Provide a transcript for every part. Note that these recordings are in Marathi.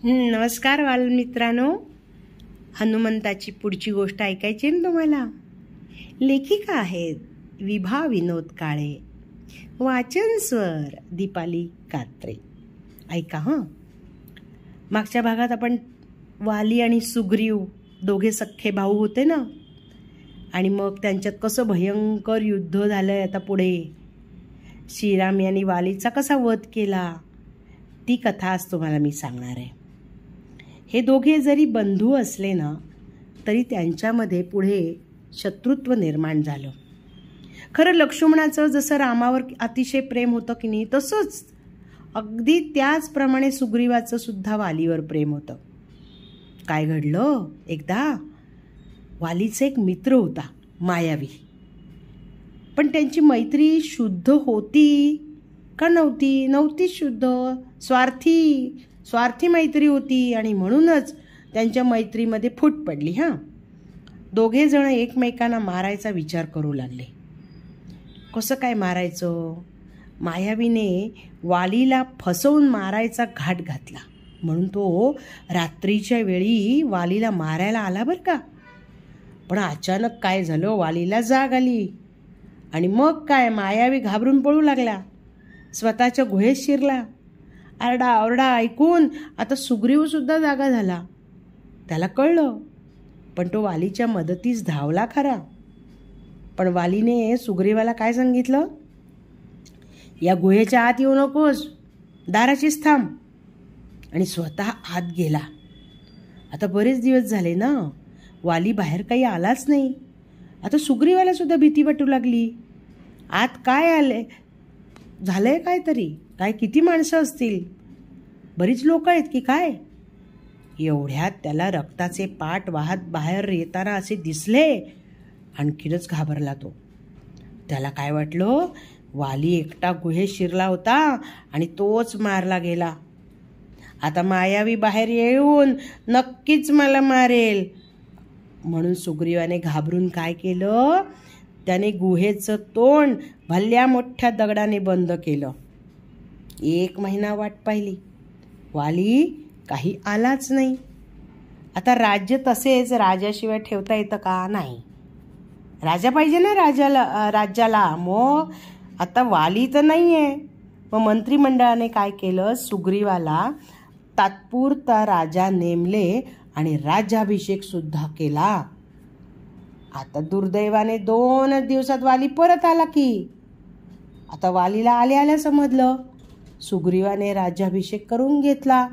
नमस्कार बालमित्रांनो, हनुमंताची पुढची गोष्ट ऐकायची ना तुम्हाला. लेखिका आहेत विभा विनोद काळे, वाचन स्वर दीपाली कात्रे. ऐका मागच्या भागात आपण वाली आणि सुग्रीव दोघे सख्खे भाऊ होते ना, आणि मग त्यांच्यात कसं भयंकर युद्ध झालंय. आता पुढे श्रीराम यांनी वालीचा कसा वध केला ती कथा आज तुम्हाला मी सांगणार आहे. हे दोघे जरी बंधू असले ना तरी त्यांच्यामध्ये पुढे शत्रुत्व निर्माण झालं. खरं लक्ष्मणाचं जसं रामावर अतिशय प्रेम होतं की नाही, तसंच अगदी त्याचप्रमाणे सुग्रीवाचं सुद्धा वालीवर प्रेम होतं. काय घडलं, एकदा वालीचा एक मित्र होता मायावी. पण त्यांची मैत्री शुद्ध होती का नव्हती? नव्हती शुद्ध, स्वार्थी मैत्री होती. आणि म्हणूनच त्यांच्या मैत्रीमध्ये फूट पडली. दोघे जण एकमेकांना मारायचा विचार करू लागले. कसं काय मारायचं? मायावीने वालीला फसवून मारायचा घाट घातला. म्हणून तो रात्रीच्या वेळी वालीला मारायला आला बरं का. पण अचानक काय झालं, वालीला जाग आली आणि मग काय, मायावी घाबरून पळू लागला, स्वतःच्या गुहेत शिरला. आरडाओरडा ऐकून आता सुग्रीव सुद्धा जागा झाला. त्याला कळलं, पण तो वालीच्या मदतीस धावला खरा. पण वालीने सुग्रीवाला काय सांगितलं, या गुहेच्या आत येऊ नकोस, दाराचीच थांब. आणि स्वतः आत गेला. आता बरेच दिवस झाले ना, वाली बाहेर काही आलाच नाही. आता सुग्रीवाला सुद्धा भीती वाटू लागली. आत काय आले, झालंय काहीतरी, काय किती माणसं असतील, बरीच लोक आहेत की काय. एवढ्यात त्याला रक्ताचे पाट वाहत बाहेर येताना असे दिसले. आणखीनच घाबरला तो. त्याला काय वाटलं, वाली एकटा गुहेत शिरला होता आणि तोच मारला गेला. आता मायावी बाहेर येऊन नक्कीच मला मारेल. म्हणून सुग्रीवाने घाबरून काय केलं, त्याने गुहेचं तोंड भल्या मोठ्या दगडाने बंद केलं. 1 महिना वाट पाहिली, वाली काही आलाच नाही. आता राज्य तसेच राजाशिवाय ठेवता येतं का? नाही, राजा पाहिजे ना राज्याला. मग आता वाली तर नाही आहे. मग मंत्रिमंडळाने काय केलं, सुग्रीवाला तात्पुरता राजा नेमले आणि राज्याभिषेक सुद्धा केला. आता दुर्दैवाने 2 दिवसात वाली परत आला की. आता वालीला आल्या समजलं, सुग्रीवाने राज्याभिषेक करून घेतला.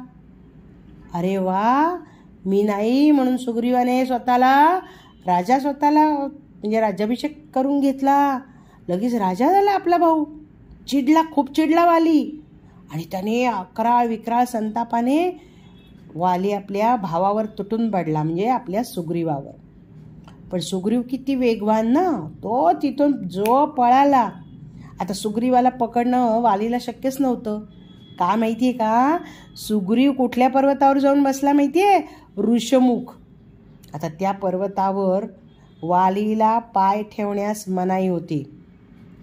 अरे वा, मी नाही म्हणून सुग्रीवाने स्वतःला म्हणजे राज्याभिषेक करून घेतला. लगेच राजा झाला आपला भाऊ. खूप चिडला वाली. आणि त्याने अकराळ विक्राळ संतापाने वाली आपल्या भावावर तुटून पडला, म्हणजे आपल्या सुग्रीवावर. पण सुग्रीव किती वेगवान ना, तो तिथून जो पळाला. आता सुग्रीवाला पकडणं वालीला शक्यच नव्हतं. का माहितीये का, सुग्रीव कुठल्या पर्वतावर जाऊन बसला माहितीये? ऋषमुख. आता त्या पर्वतावर वालीला पाय ठेवण्यास मनाई होती.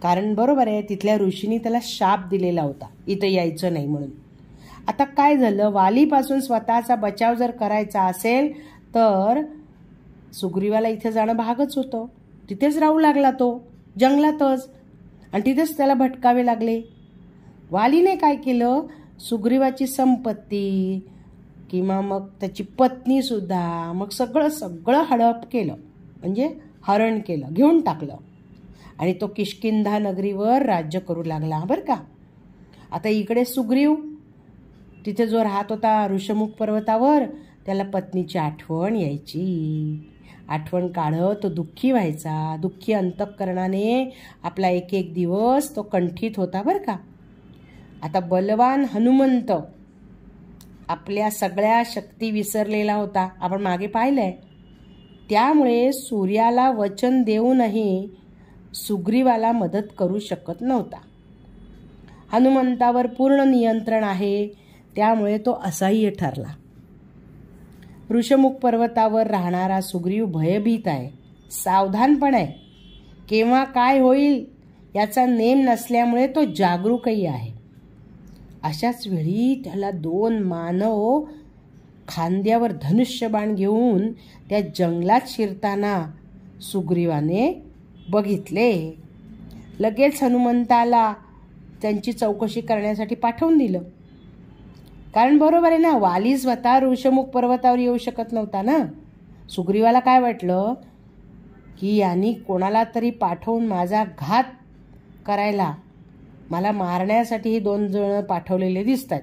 कारण बरोबर आहे, तिथल्या ऋषींनी त्याला शाप दिलेला होता, इथं यायचं नाही म्हणून. आता काय झालं, वालीपासून स्वतःचा बचाव जर करायचा असेल तर सुग्रीवाला इथे जाणं भागच होतं. तिथेच राहू लागला तो, जंगलातच, आणि तिथेच त्याला भटकावे लागले. वालीने काय केलं, सुग्रीवाची संपत्ती किंवा मग त्याची पत्नी सुद्धा, मग सगळं हडप केलं, म्हणजे हरण केलं, घेऊन टाकलं. आणि तो किष्किंधा नगरीवर राज्य करू लागला बरं का. आता इकडे सुग्रीव तिथे जो राहत होता ऋषमुख पर्वतावर, त्याला पत्नीची आठवण यायची. आठवण काढत तो दुःखी व्हायचा. दुःखी अंतःकरणाने आपला एक दिवस तो कंठित होता बरं का. आता बलवान हनुमंत आपल्या सगळ्या शक्ती विसरलेला होता, आपण मागे पाहिलंय. त्यामुळे सूर्याला वचन देऊनही सुग्रीवाला मदत करू शकत नव्हता. हनुमंतावर पूर्ण नियंत्रण आहे, त्यामुळे तो असह्य ठरला. ऋषमुख पर्वतावर राहणारा सुग्रीव भयभीत आहे, सावधान पण आहे. केव्हा काय होईल याचा नेम नसल्यामुळे तो जागरूकही आहे. अशाच वेळी त्याला 2 मानव खांद्यावर धनुष्यबाण घेऊन त्या जंगलात शिरताना सुग्रीवाने बघितले. लगेच हनुमंताला त्यांची चौकशी करण्यासाठी पाठवून दिलं. कारण बरोबर आहे ना, वाली स्वतः ऋषमुख पर्वतावर येऊ शकत नव्हता ना. सुग्रीवाला काय वाटलं की यांनी कोणाला तरी पाठवून माझा घात करायला, मला मारण्यासाठी ही 2 जण पाठवलेले दिसतात.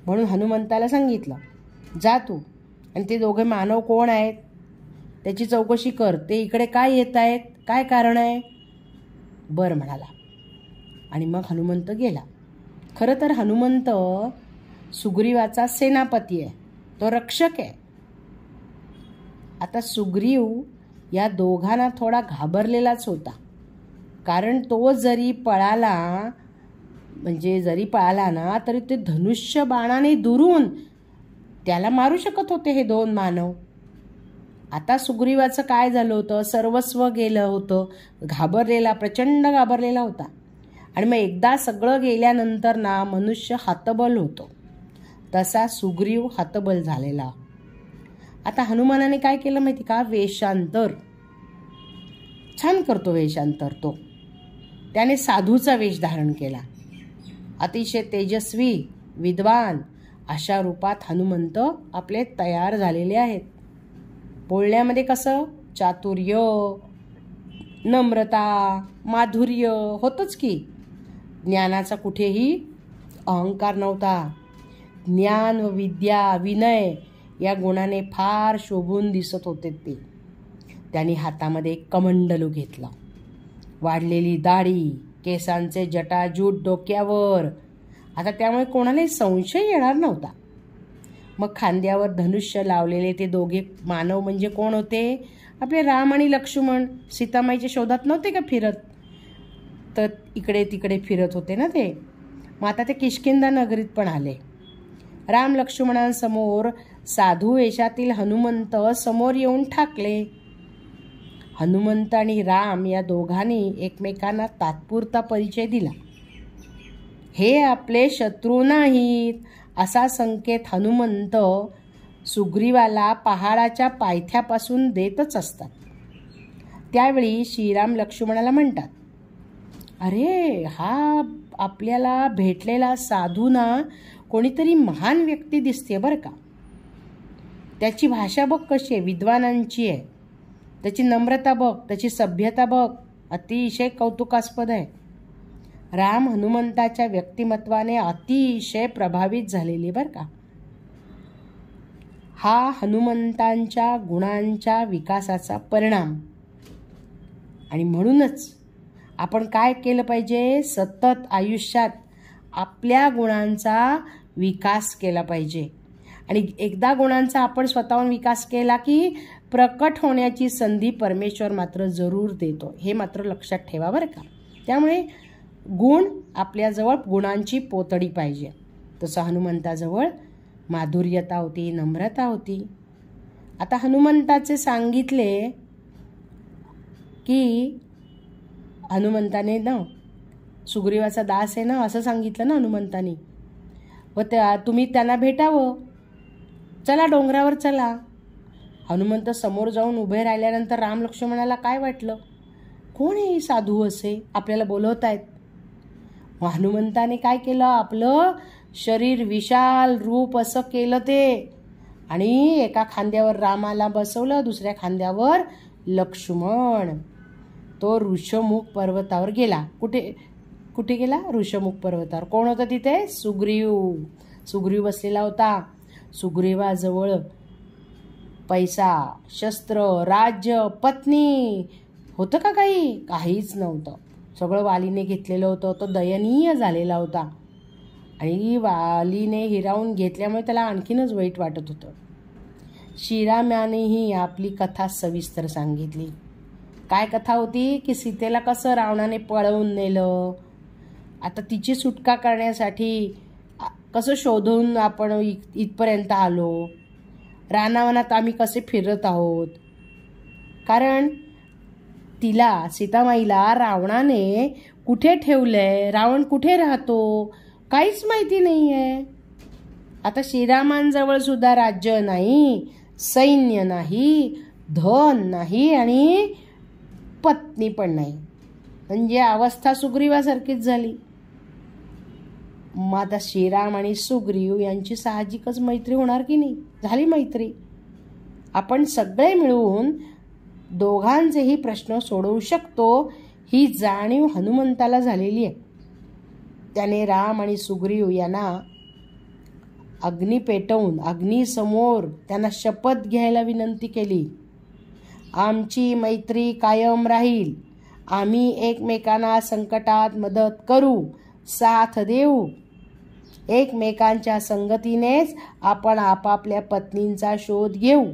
म्हणून हनुमंताला सांगितलं, जा तू आणि ते दोघे मानव कोण आहेत त्याची चौकशी कर. ते इकडे काय येत आहेत, काय कारण आहे. बरं म्हणाला आणि मग हनुमंत गेला. खरं तर हनुमंत सुग्रीवाचा सेनापती आहे, तो रक्षक आहे. आता सुग्रीव या दोघांना थोडा घाबरलेलाच होता. कारण तो जरी पळाला ना तरी ते धनुष्य बाणाने दुरून त्याला मारू शकत होते हे 2 मानव. आता सुग्रीवाचं काय झालं होतं, सर्वस्व गेलं होतं, प्रचंड घाबरलेला होता. आणि मग एकदा सगळं गेल्यानंतर ना मनुष्य हतबल होतो, तसा सुग्रीव हतबल झालेला. आता हनुमानाने काय केलं माहिती का, वेशांतर छान करतो. वेशांतर तो त्याने साधूचा वेश धारण केला. अतिशय तेजस्वी विद्वान अशा रूपात हनुमंत आपले तयार झालेले आहेत. बोलण्यामध्ये कसं चातुर्य, नम्रता, माधुर्य होतंच की. ज्ञानाचा कुठेही अहंकार नव्हता. ज्ञान व विद्या, विनय या गुणाने फार शोभून दिसत होते ते. त्यांनी हातामध्ये एक कमंडलू घेतला. वाढलेली दाढी, केसांचे जटाजूट डोक्यावर. आता त्यामुळे कोणालाही संशय येणार नव्हता. मग खांद्यावर धनुष्य लावलेले ते दोघे मानव म्हणजे कोण होते, आपले राम आणि लक्ष्मण. सीतामाईच्या शोधात नव्हते का फिरत, तर इकडे तिकडे फिरत होते ना ते. मग आता ते किष्किंधा नगरीत पण आले. राम लक्ष्मणांसमोर साधू वेशातील हनुमंत समोर येऊन ठाकले. हनुमंत आणि राम या दोघांनी एकमेकांना तात्पुरता परिचय दिला. हे आपले शत्रू नाहीत असा संकेत हनुमंत सुग्रीवाला पहाडाच्या पायथ्यापासून देतच असतात. त्यावेळी श्रीराम लक्ष्मणाला म्हणतात, अरे हा आपल्याला भेटलेला साधू ना कोणीतरी महान व्यक्ती दिसते बरं का. त्याची भाषा बघ कशी आहे, विद्वानांची आहे. त्याची नम्रता बघ, त्याची सभ्यता बघ, अतिशय कौतुकास्पद आहे. राम हनुमंताच्या व्यक्तिमत्वाने अतिशय प्रभावित झालेली बरं का. हा हनुमंतांच्या गुणांच्या विकासाचा परिणाम. आणि म्हणूनच आपण काय केलं पाहिजे, सतत आयुष्यात आपल्या गुणांचा विकास केला पाहिजे. आणि एकदा गुणांचा आपण स्वतःहून विकास केला की प्रकट होण्याची संधी परमेश्वर मात्र जरूर देतो, हे मात्र लक्षात ठेवा बरं का. त्यामुळे गुण आपल्याजवळ, गुणांची पोतडी पाहिजे. तसं हनुमंताजवळ माधुर्यता होती, नम्रता होती. आता हनुमंताचे सांगितले की हनुमंताने ना सुग्रीवाचा दास आहे ना असं सांगितलं ना हनुमंताने, व तुम्ही त्यांना भेटावं, चला डोंगरावर चला. हनुमंत समोर जाऊन उभे राहिल्यानंतर राम लक्ष्मणाला काय वाटलं, कोण आहे साधू असे आपल्याला बोलवत आहेत. हनुमंताने काय केलं, आपलं शरीर विशाल रूप असं केलं ते, आणि एका खांद्यावर रामाला बसवलं, दुसऱ्या खांद्यावर लक्ष्मण. तो ऋषमुख पर्वतावर गेला. कुठे गेला, ऋषमुख पर्वतावर. कोण होतं तिथे, सुग्रीव बसलेला होता. सुग्रीवाजवळ पैसा, शस्त्र, राज्य, पत्नी होतं का काहीच नव्हतं. सगळं वालीने घेतलेलं होतं. तो दयनीय झालेला होता आणि वालीने हिरावून घेतल्यामुळे त्याला आणखीनच वाईट वाटत होतं. श्रीरामानेही आपली कथा सविस्तर सांगितली. काय कथा होती की सीतेला कसं रावणाने पळवून नेलं, आता तिची सुटका करण्यासाठी कसं शोधून आपण इथपर्यंत आलो, रानावनात आम्ही कसे फिरत आहोत. कारण तिला, सीतामाईला रावणाने कुठे ठेवलंय, रावण कुठे राहतो काहीच माहिती नाही आहे. आता श्रीरामांजवळ सुद्धा राज्य नाही, सैन्य नाही, धन नाही आणि पत्नी पण नाही. म्हणजे अवस्था सुग्रीवासारखीच झाली. मग आता श्रीराम आणि सुग्रीव यांची साहजिकच मैत्री होणार की नाही? झाली मैत्री. आपण सगळे मिळून दोघांचेही प्रश्न सोडवू शकतो ही जाणीव हनुमंताला झालेली आहे. त्याने राम आणि सुग्रीव यांना अग्नी पेटवून अग्नीसमोर त्यांना शपथ घ्यायला विनंती केली. आमची मैत्री कायम राहील. आम्ही एकमेकांना संकटात मदत करू, साथ देऊ. एकमेकांच्या संगतीनेच आपण आपापल्या पत्नींचा शोध घेऊ.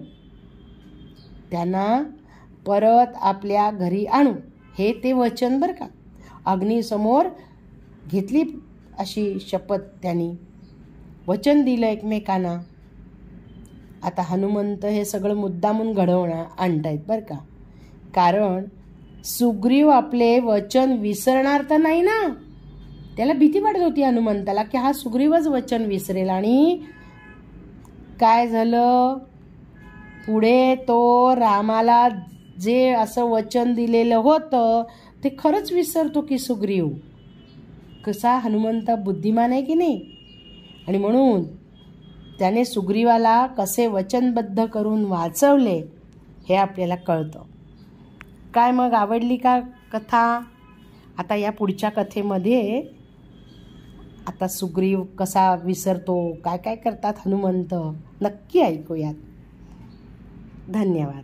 त्यांना परत आपल्या घरी आणू. हे ते वचन बरं का. अग्नीसमोर घेतली अशी शपथ त्यांनी वचन दिलं एकमेकांना. आता हनुमंत हे सगळं मुद्दामून घडवणं आणतायत बरं का. कारण सुग्रीव आपले वचन विसरणार तर नाही ना. त्याला भीती वाटत होती हनुमंताला की हा सुग्रीवच वचन विसरेल. आणि काय झालं पुढे, तो रामाला जे असं वचन दिलेलं होतं ते खरंच विसरतो की सुग्रीव. कसा हनुमंत बुद्धिमान आहे की नाही. आणि म्हणून त्याने सुग्रीवाला कसे वचनबद्ध करून वाचवले हे आपल्याला कळतं. काय मग आवडली का कथा? आता या पुढच्या कथेमध्ये आता सुग्रीव कसा विसरतो, काय काय करतात हनुमंत, नक्की ऐकूयात. धन्यवाद.